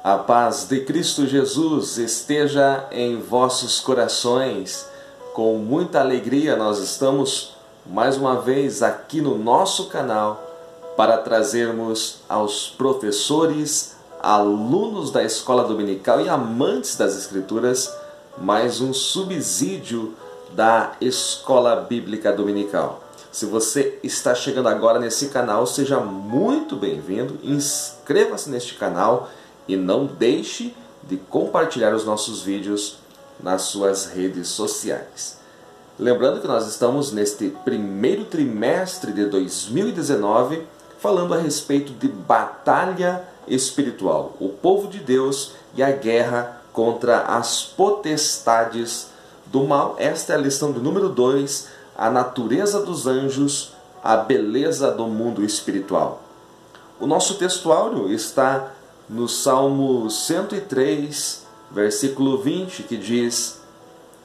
A paz de Cristo Jesus esteja em vossos corações. Com muita alegria nós estamos mais uma vez aqui no nosso canal para trazermos aos professores, alunos da escola dominical e amantes das Escrituras mais um subsídio da Escola Bíblica Dominical. Se você está chegando agora nesse canal, seja muito bem-vindo, inscreva-se neste canal e não deixe de compartilhar os nossos vídeos nas suas redes sociais. Lembrando que nós estamos neste primeiro trimestre de 2019 falando a respeito de batalha espiritual, o povo de Deus e a guerra contra as potestades do mal. Esta é a lição do número 2, a natureza dos anjos, a beleza do mundo espiritual. O nosso textuário está no Salmo 103, versículo 20, que diz: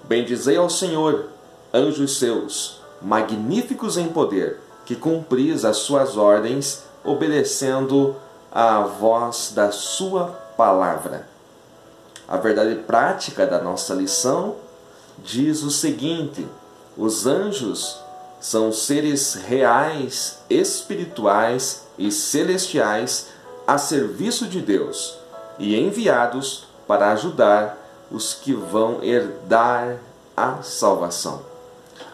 Bendizei ao Senhor, anjos seus, magníficos em poder, que cumpris as suas ordens, obedecendo à voz da sua palavra. A verdade prática da nossa lição diz o seguinte: os anjos são seres reais, espirituais e celestiais a serviço de Deus e enviados para ajudar os que vão herdar a salvação.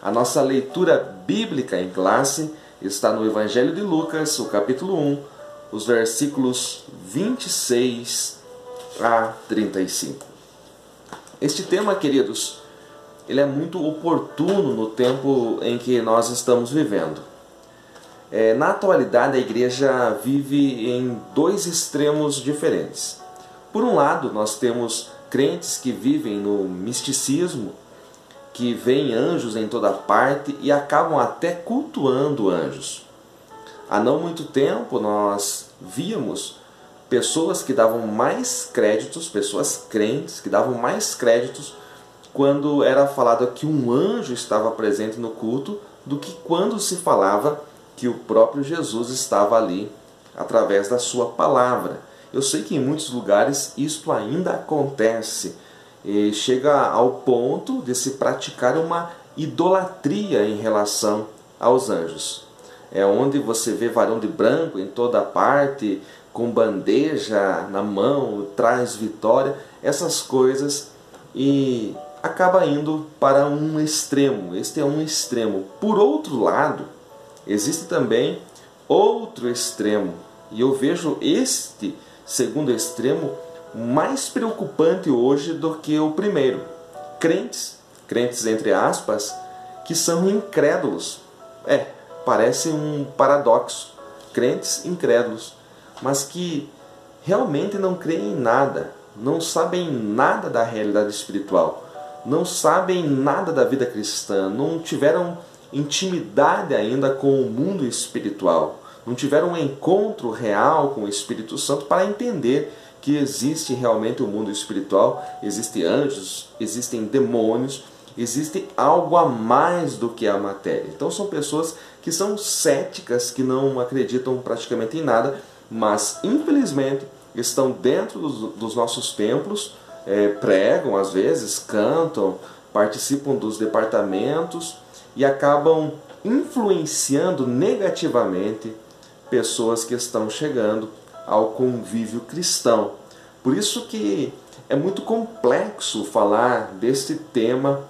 A nossa leitura bíblica em classe está no Evangelho de Lucas, o capítulo 1, os versículos 26 a 35. Este tema, queridos, ele é muito oportuno no tempo em que nós estamos vivendo. Na atualidade, a igreja vive em dois extremos diferentes. Por um lado, nós temos crentes que vivem no misticismo, que veem anjos em toda parte e acabam até cultuando anjos. Há não muito tempo, nós víamos pessoas que davam mais créditos, pessoas crentes que davam mais créditos quando era falado que um anjo estava presente no culto do que quando se falava que o próprio Jesus estava ali através da sua palavra. Eu sei que em muitos lugares isto ainda acontece e chega ao ponto de se praticar uma idolatria em relação aos anjos. É onde você vê varão de branco em toda parte, com bandeja na mão, traz vitória, essas coisas, e acaba indo para um extremo. Este é um extremo. Por outro lado, existe também outro extremo, e eu vejo este segundo extremo mais preocupante hoje do que o primeiro. Crentes entre aspas, que são incrédulos. Parece um paradoxo. Crentes incrédulos, mas que realmente não creem em nada, não sabem nada da realidade espiritual, não sabem nada da vida cristã, não tiveram intimidade ainda com o mundo espiritual, não tiveram um encontro real com o Espírito Santo para entender que existe realmente o mundo espiritual, existem anjos, existem demônios, existe algo a mais do que a matéria. Então são pessoas que são céticas, que não acreditam praticamente em nada, mas infelizmente estão dentro dos nossos templos, pregam às vezes, cantam, participam dos departamentos e acabam influenciando negativamente pessoas que estão chegando ao convívio cristão. Por isso que é muito complexo falar deste tema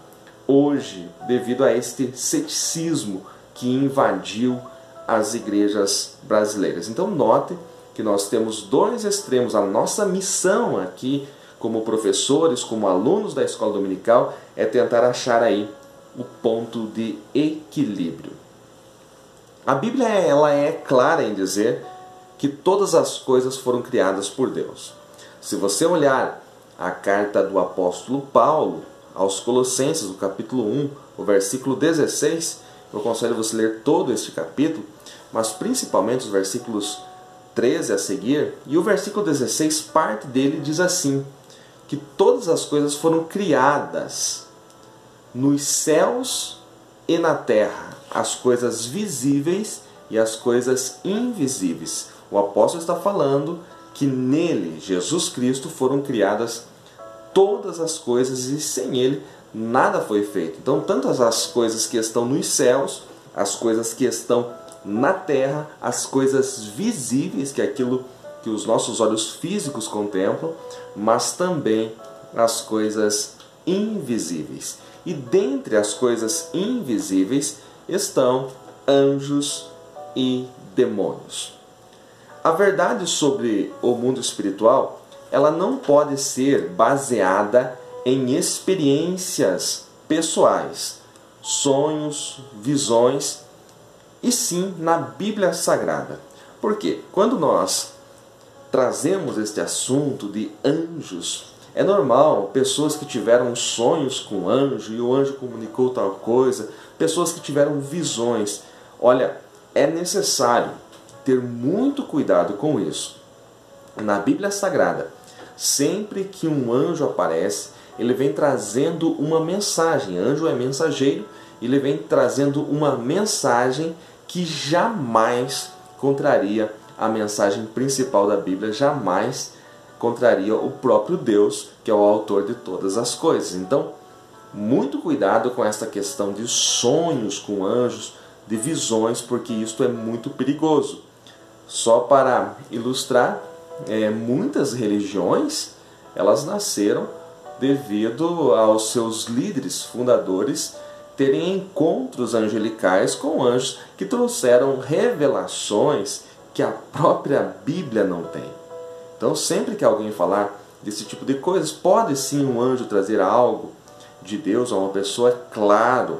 hoje, devido a este ceticismo que invadiu as igrejas brasileiras. Então note que nós temos dois extremos. A nossa missão aqui, como professores, como alunos da escola dominical, é tentar achar aí o ponto de equilíbrio. A Bíblia ela é clara em dizer que todas as coisas foram criadas por Deus. Se você olhar a carta do apóstolo Paulo aos Colossenses, o capítulo 1, o versículo 16, eu aconselho você ler todo este capítulo, mas principalmente os versículos 13 a seguir, e o versículo 16, parte dele diz assim, que todas as coisas foram criadas nos céus e na terra, as coisas visíveis e as coisas invisíveis. O apóstolo está falando que nele, Jesus Cristo, foram criadas todas as coisas e sem ele nada foi feito. Então, tanto as coisas que estão nos céus, as coisas que estão na terra, as coisas visíveis, que é aquilo que os nossos olhos físicos contemplam, mas também as coisas invisíveis. E dentre as coisas invisíveis estão anjos e demônios. A verdade sobre o mundo espiritual, ela não pode ser baseada em experiências pessoais, sonhos, visões, e sim na Bíblia Sagrada. Por quê? Quando nós trazemos este assunto de anjos, é normal, pessoas que tiveram sonhos com o anjo e o anjo comunicou tal coisa, pessoas que tiveram visões. Olha, é necessário ter muito cuidado com isso. Na Bíblia Sagrada, sempre que um anjo aparece, ele vem trazendo uma mensagem. Anjo é mensageiro, ele vem trazendo uma mensagem que jamais contraria a mensagem principal da Bíblia, jamais contraria o próprio Deus, que é o autor de todas as coisas. Então, muito cuidado com essa questão de sonhos com anjos, de visões, porque isso é muito perigoso. Só para ilustrar, muitas religiões, elas nasceram devido aos seus líderes fundadores terem encontros angelicais com anjos que trouxeram revelações que a própria Bíblia não tem. Então, sempre que alguém falar desse tipo de coisas, pode sim um anjo trazer algo de Deus a uma pessoa, é claro,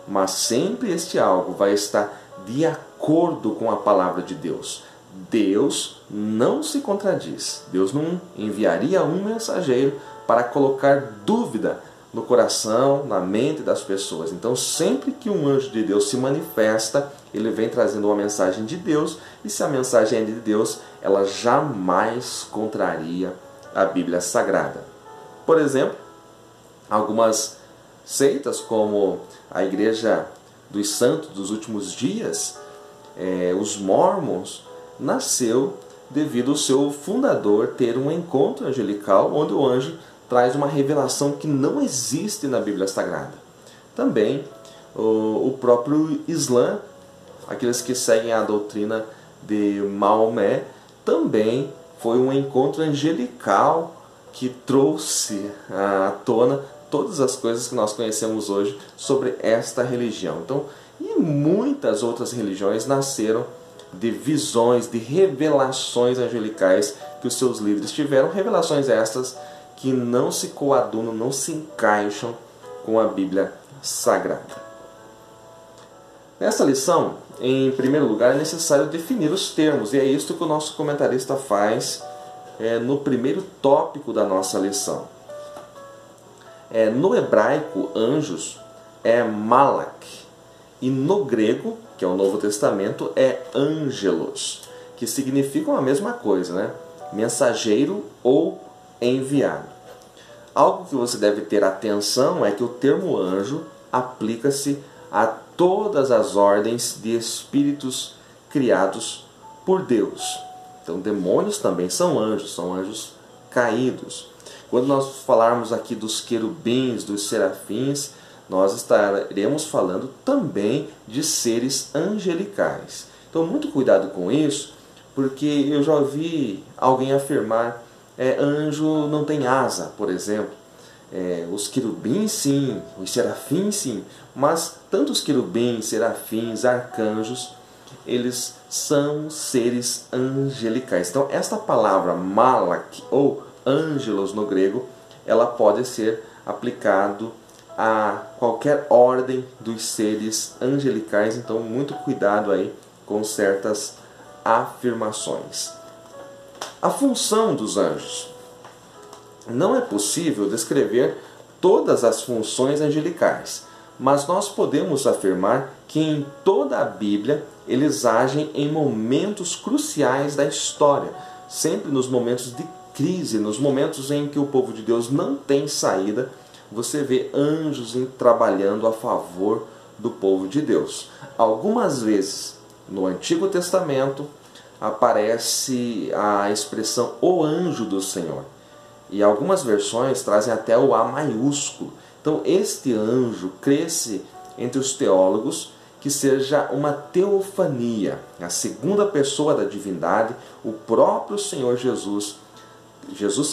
mas sempre este algo vai estar de acordo com a palavra de Deus. Deus não se contradiz. Deus não enviaria um mensageiro para colocar dúvida no coração, na mente das pessoas. Então, sempre que um anjo de Deus se manifesta, ele vem trazendo uma mensagem de Deus, e se a mensagem é de Deus, ela jamais contraria a Bíblia Sagrada. Por exemplo, algumas seitas, como a Igreja dos Santos dos Últimos Dias, os Mormons, nasceu devido ao seu fundador ter um encontro angelical, onde o anjo traz uma revelação que não existe na Bíblia Sagrada. Também o próprio Islã, aqueles que seguem a doutrina de Maomé, também foi um encontro angelical que trouxe à tona todas as coisas que nós conhecemos hoje sobre esta religião. Então, e muitas outras religiões nasceram de visões, de revelações angelicais que os seus líderes tiveram, revelações estas que não se coadunam, não se encaixam com a Bíblia Sagrada. Nessa lição, em primeiro lugar, é necessário definir os termos, e é isso que o nosso comentarista faz no primeiro tópico da nossa lição. No hebraico, anjos é malak, e no grego, que é o Novo Testamento, é angelos, que significam a mesma coisa, né? Mensageiro ou enviado. Algo que você deve ter atenção é que o termo anjo aplica-se a todas as ordens de espíritos criados por Deus. Então, demônios também são anjos caídos. Quando nós falarmos aqui dos querubins, dos serafins, nós estaremos falando também de seres angelicais. Então, muito cuidado com isso, porque eu já ouvi alguém afirmar anjo não tem asa, por exemplo. Os querubins sim, os serafins sim, mas tanto os querubins, serafins, arcanjos, eles são seres angelicais. Então, esta palavra malak ou ângelos no grego, ela pode ser aplicado a qualquer ordem dos seres angelicais. Então, muito cuidado aí com certas afirmações. A função dos anjos. Não é possível descrever todas as funções angelicais, mas nós podemos afirmar que em toda a Bíblia eles agem em momentos cruciais da história, sempre nos momentos de crise, nos momentos em que o povo de Deus não tem saída, você vê anjos trabalhando a favor do povo de Deus. Algumas vezes no Antigo Testamento, aparece a expressão o anjo do Senhor. E algumas versões trazem até o A maiúsculo. Então este anjo cresce entre os teólogos que seja uma teofania, a segunda pessoa da divindade, o próprio Senhor Jesus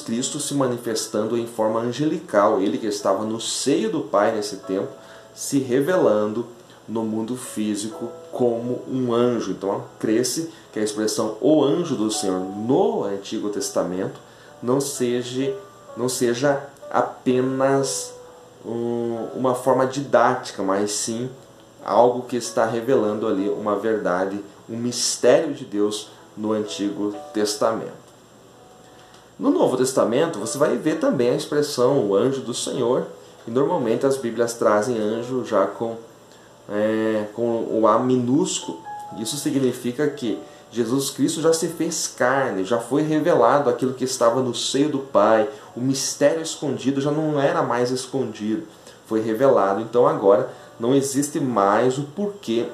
Cristo se manifestando em forma angelical, ele que estava no seio do Pai nesse tempo, se revelando no mundo físico como um anjo. Então cresce que a expressão o anjo do Senhor no Antigo Testamento não seja apenas uma forma didática, mas sim algo que está revelando ali uma verdade, um mistério de Deus no Antigo Testamento. No Novo Testamento você vai ver também a expressão o anjo do Senhor, e normalmente as Bíblias trazem anjo já com o A minúsculo. Isso significa que Jesus Cristo já se fez carne, já foi revelado aquilo que estava no seio do Pai, o mistério escondido já não era mais escondido, foi revelado. Então agora não existe mais o porquê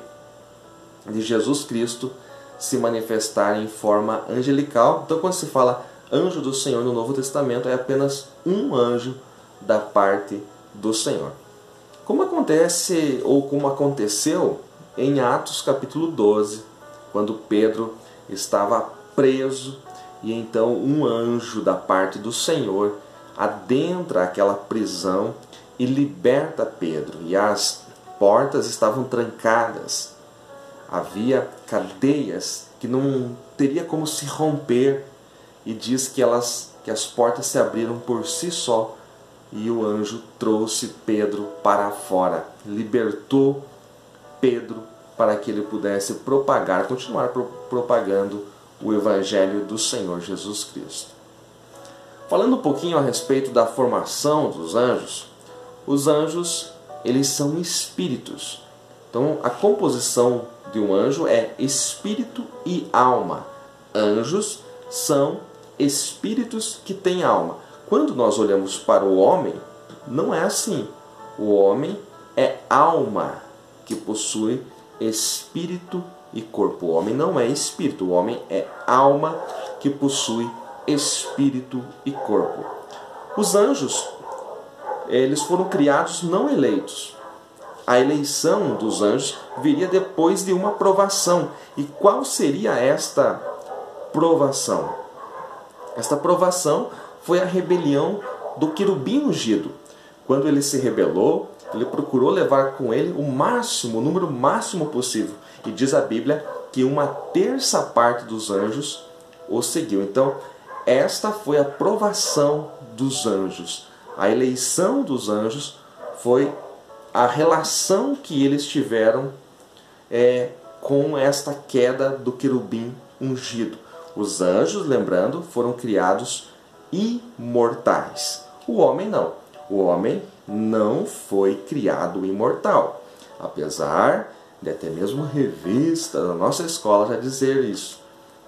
de Jesus Cristo se manifestar em forma angelical. Então quando se fala anjo do Senhor no Novo Testamento, é apenas um anjo da parte do Senhor. Como acontece, ou como aconteceu em Atos capítulo 12, quando Pedro estava preso e então um anjo da parte do Senhor adentra aquela prisão e liberta Pedro, e as portas estavam trancadas, havia cadeias que não teria como se romper, e diz que as portas se abriram por si só, e o anjo trouxe Pedro para fora, libertou Pedro para que ele pudesse continuar propagando o Evangelho do Senhor Jesus Cristo. Falando um pouquinho a respeito da formação dos anjos, os anjos, eles são espíritos. Então, a composição de um anjo é espírito e alma. Anjos são espíritos que têm alma. Quando nós olhamos para o homem, não é assim. O homem é alma que possui espírito e corpo. O homem não é espírito, o homem é alma que possui espírito e corpo. Os anjos, eles foram criados não eleitos. A eleição dos anjos viria depois de uma provação. E qual seria esta provação? Esta provação foi a rebelião do querubim ungido. Quando ele se rebelou, ele procurou levar com ele o número máximo possível. E diz a Bíblia que 1/3 dos anjos o seguiu. Então, esta foi a provação dos anjos. A eleição dos anjos foi a relação que eles tiveram com esta queda do querubim ungido. Os anjos, lembrando, foram criados imortais. O homem não. O homem não foi criado imortal. Apesar de até mesmo revista da nossa escola já dizer isso,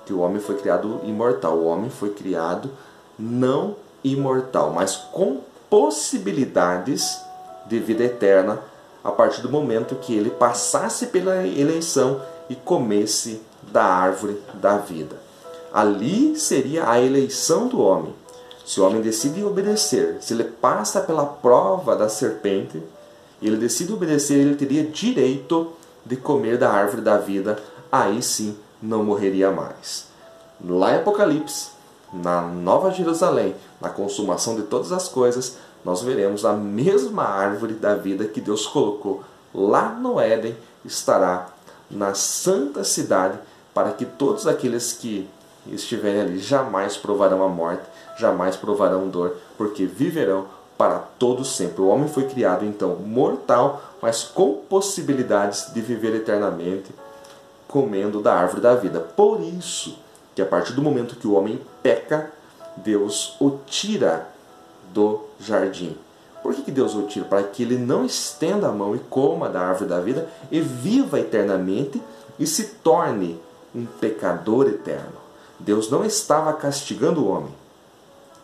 que o homem foi criado imortal. O homem foi criado não imortal, mas com possibilidades de vida eterna a partir do momento que ele passasse pela eleição e comesse da árvore da vida. Ali seria a eleição do homem. Se o homem decide obedecer, se ele passa pela prova da serpente, e ele decide obedecer, ele teria direito de comer da árvore da vida, aí sim não morreria mais. Lá em Apocalipse, na Nova Jerusalém, na consumação de todas as coisas, nós veremos a mesma árvore da vida que Deus colocou lá no Éden, estará na santa cidade, para que todos aqueles que estiverem ali jamais provarão a morte, jamais provarão dor, porque viverão para todo sempre. O homem foi criado então mortal, mas com possibilidades de viver eternamente, comendo da árvore da vida. Por isso que a partir do momento que o homem peca, Deus o tira do jardim. Por que Deus o tira? Para que ele não estenda a mão e coma da árvore da vida e viva eternamente e se torne um pecador eterno. Deus não estava castigando o homem.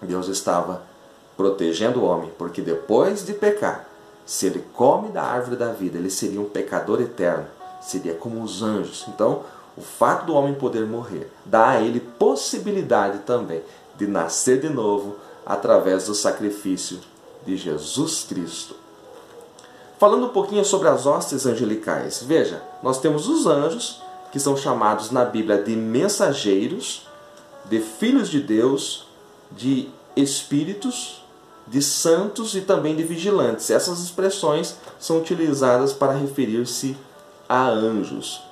Deus estava protegendo o homem, porque depois de pecar, se ele come da árvore da vida, ele seria um pecador eterno, seria como os anjos. Então, O fato do homem poder morrer dá a ele possibilidade também de nascer de novo através do sacrifício de Jesus Cristo. Falando um pouquinho sobre as hostes angelicais, veja, nós temos os anjos, que são chamados na Bíblia de mensageiros, de filhos de Deus, de espíritos, de santos e também de vigilantes. Essas expressões são utilizadas para referir-se a anjos.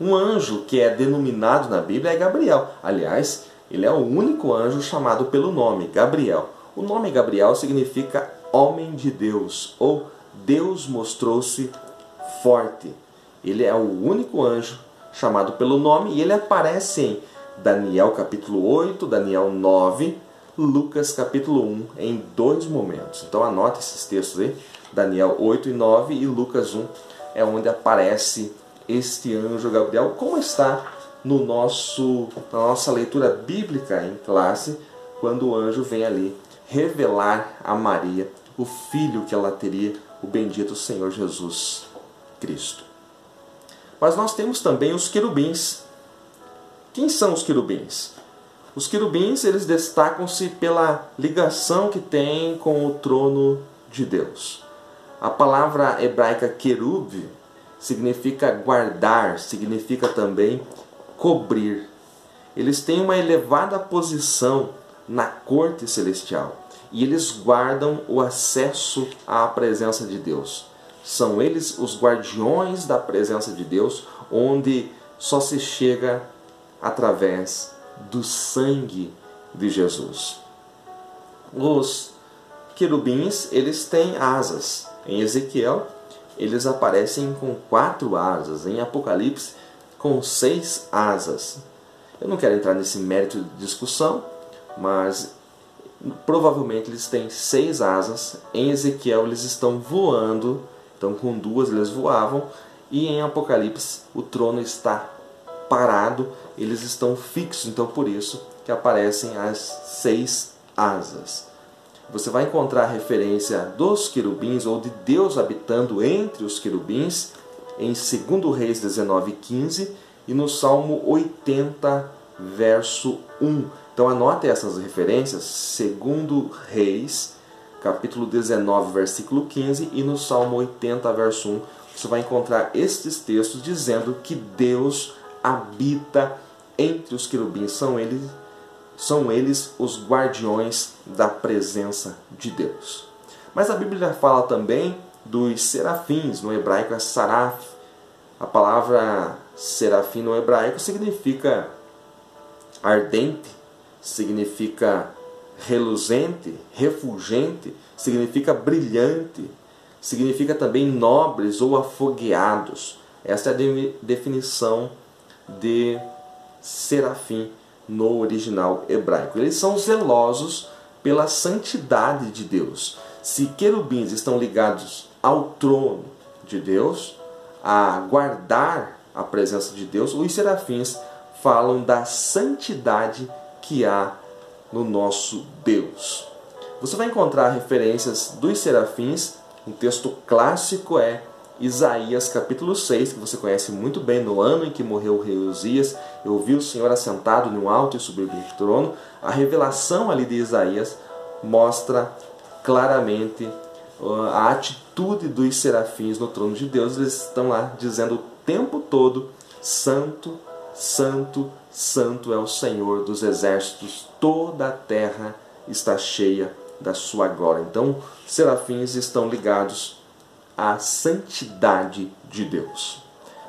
Um anjo que é denominado na Bíblia é Gabriel. Aliás, ele é o único anjo chamado pelo nome, Gabriel. O nome Gabriel significa homem de Deus, ou Deus mostrou-se forte. Ele é o único anjo chamado pelo nome e ele aparece em Daniel capítulo 8, Daniel 9, Lucas capítulo 1, em 2 momentos. Então anote esses textos aí, Daniel 8 e 9 e Lucas 1 é onde aparece este anjo Gabriel, como está na nossa leitura bíblica em classe, quando o anjo vem ali revelar a Maria o filho que ela teria, o bendito Senhor Jesus Cristo. Mas nós temos também os querubins. Quem são os querubins? Os querubins, eles destacam-se pela ligação que têm com o trono de Deus. A palavra hebraica querub significa guardar, significa também cobrir. Eles têm uma elevada posição na corte celestial e eles guardam o acesso à presença de Deus. São eles os guardiões da presença de Deus, onde só se chega através do sangue de Jesus. Os querubins, eles têm asas. Em Ezequiel, eles aparecem com 4 asas. Em Apocalipse, com 6 asas. Eu não quero entrar nesse mérito de discussão, mas provavelmente eles têm 6 asas. Em Ezequiel, eles estão voando. Então, com 2 eles voavam. E em Apocalipse, o trono está parado. Eles estão fixos. Então, por isso que aparecem as 6 asas. Você vai encontrar a referência dos querubins, ou de Deus habitando entre os querubins, em 2 Reis 19:15 e no Salmo 80, verso 1. Então anote essas referências, 2 Reis, capítulo 19, versículo 15, e no Salmo 80, verso 1. Você vai encontrar estes textos dizendo que Deus habita entre os querubins. São eles os guardiões da presença de Deus. Mas a Bíblia fala também dos serafins, no hebraico é saraf. A palavra serafim no hebraico significa ardente, significa reluzente, refulgente, significa brilhante, significa também nobres ou afogueados. Essa é a definição de serafim no original hebraico. Eles são zelosos pela santidade de Deus. Se querubins estão ligados ao trono de Deus, a guardar a presença de Deus, os serafins falam da santidade que há no nosso Deus. Você vai encontrar referências dos serafins. Um texto clássico é Isaías capítulo 6, que você conhece muito bem. No ano em que morreu o rei Uzias, eu vi o Senhor assentado num alto e sublime trono. A revelação ali de Isaías mostra claramente a atitude dos serafins no trono de Deus. Eles estão lá dizendo o tempo todo: Santo, Santo, Santo é o Senhor dos exércitos, toda a terra está cheia da sua glória. Então, serafins estão ligados à santidade de Deus.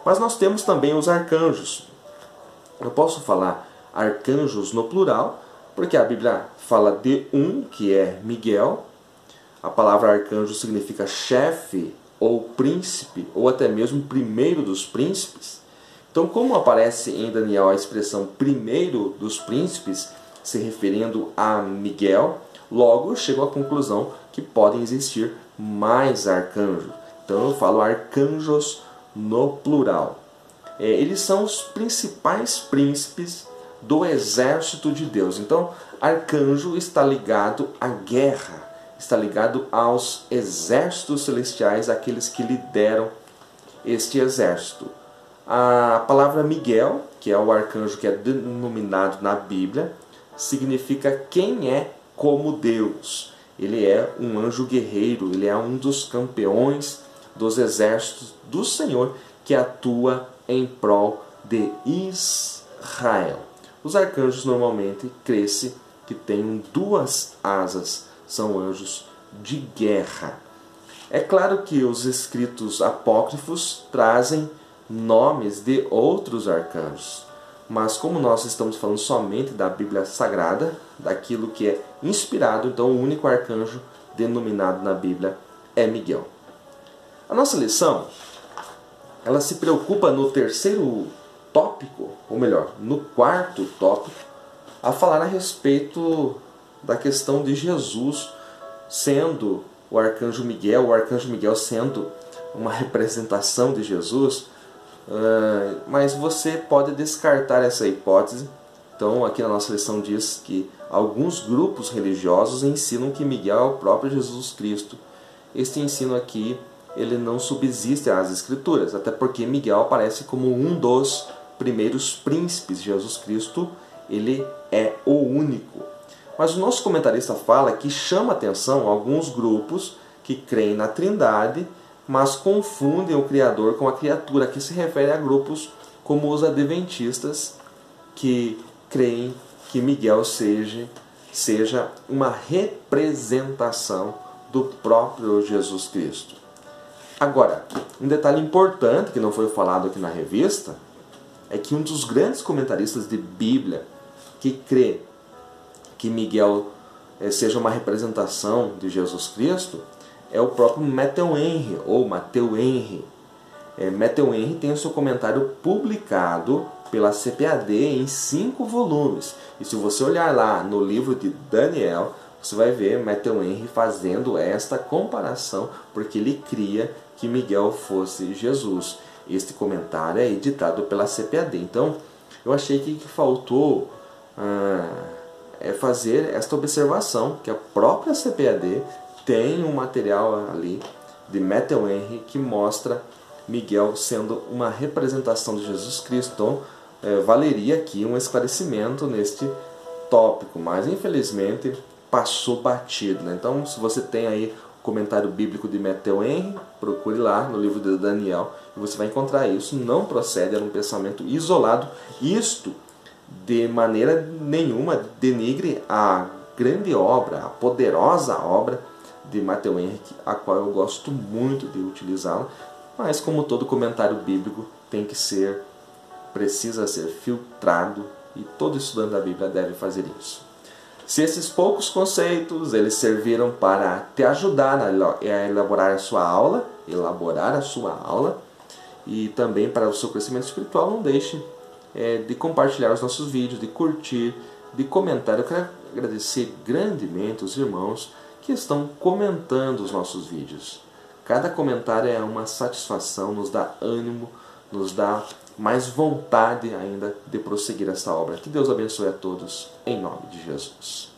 Mas nós temos também os arcanjos. Eu posso falar arcanjos no plural, porque a Bíblia fala de um, que é Miguel. A palavra arcanjo significa chefe, ou príncipe, ou até mesmo primeiro dos príncipes. Então, como aparece em Daniel a expressão primeiro dos príncipes, se referindo a Miguel, logo eu chego à conclusão que podem existir mais arcanjos. Então eu falo arcanjos no plural. Eles são os principais príncipes do exército de Deus. Então, arcanjo está ligado à guerra, está ligado aos exércitos celestiais, aqueles que lideram este exército. A palavra Miguel, que é o arcanjo que é denominado na Bíblia, significa quem é como Deus. Ele é um anjo guerreiro, ele é um dos campeões dos exércitos do Senhor que atua em prol de Israel. Os arcanjos normalmente crescem que têm duas asas, são anjos de guerra. É claro que os escritos apócrifos trazem nomes de outros arcanjos, mas como nós estamos falando somente da Bíblia Sagrada, daquilo que é inspirado, então o único arcanjo denominado na Bíblia é Miguel. A nossa lição, ela se preocupa no terceiro tópico, ou melhor, no quarto tópico, a falar a respeito da questão de Jesus sendo o arcanjo Miguel sendo uma representação de Jesus, mas você pode descartar essa hipótese. Então aqui na nossa lição diz que alguns grupos religiosos ensinam que Miguel é o próprio Jesus Cristo. Este ensino aqui, ele não subsiste às Escrituras, até porque Miguel aparece como um dos primeiros príncipes. Jesus Cristo, ele é o único. Mas o nosso comentarista fala que chama atenção alguns grupos que creem na Trindade, mas confundem o Criador com a criatura, que se refere a grupos como os adventistas, que creem que Miguel seja uma representação do próprio Jesus Cristo. Agora, um detalhe importante que não foi falado aqui na revista é que um dos grandes comentaristas de Bíblia que crê que Miguel seja uma representação de Jesus Cristo é o próprio Matthew Henry, ou Matthew Henry. Matthew Henry tem o seu comentário publicado pela CPAD em 5 volumes. E se você olhar lá no livro de Daniel, você vai ver Matthew Henry fazendo esta comparação, porque ele cria que Miguel fosse Jesus. Este comentário é editado pela CPAD. Então, eu achei que faltou fazer esta observação, que a própria CPAD tem um material ali de Matthew Henry que mostra Miguel sendo uma representação de Jesus Cristo. Então, valeria aqui um esclarecimento neste tópico, mas infelizmente passou batido, né? Então, se você tem aí o comentário bíblico de Matthew Henry, procure lá no livro de Daniel e você vai encontrar isso. Não procede, era um pensamento isolado. Isto, de maneira nenhuma, denigre a grande obra, a poderosa obra de Matthew Henry, a qual eu gosto muito de utilizá-la, mas como todo comentário bíblico precisa ser filtrado, e todo estudante da Bíblia deve fazer isso. Se esses poucos conceitos eles serviram para te ajudar a elaborar a sua aula, e também para o seu crescimento espiritual, não deixe de compartilhar os nossos vídeos, de curtir, de comentar. Eu quero agradecer grandemente os irmãos que estão comentando os nossos vídeos. Cada comentário é uma satisfação, nos dá ânimo, nos dá mais vontade ainda de prosseguir essa obra. Que Deus abençoe a todos, em nome de Jesus.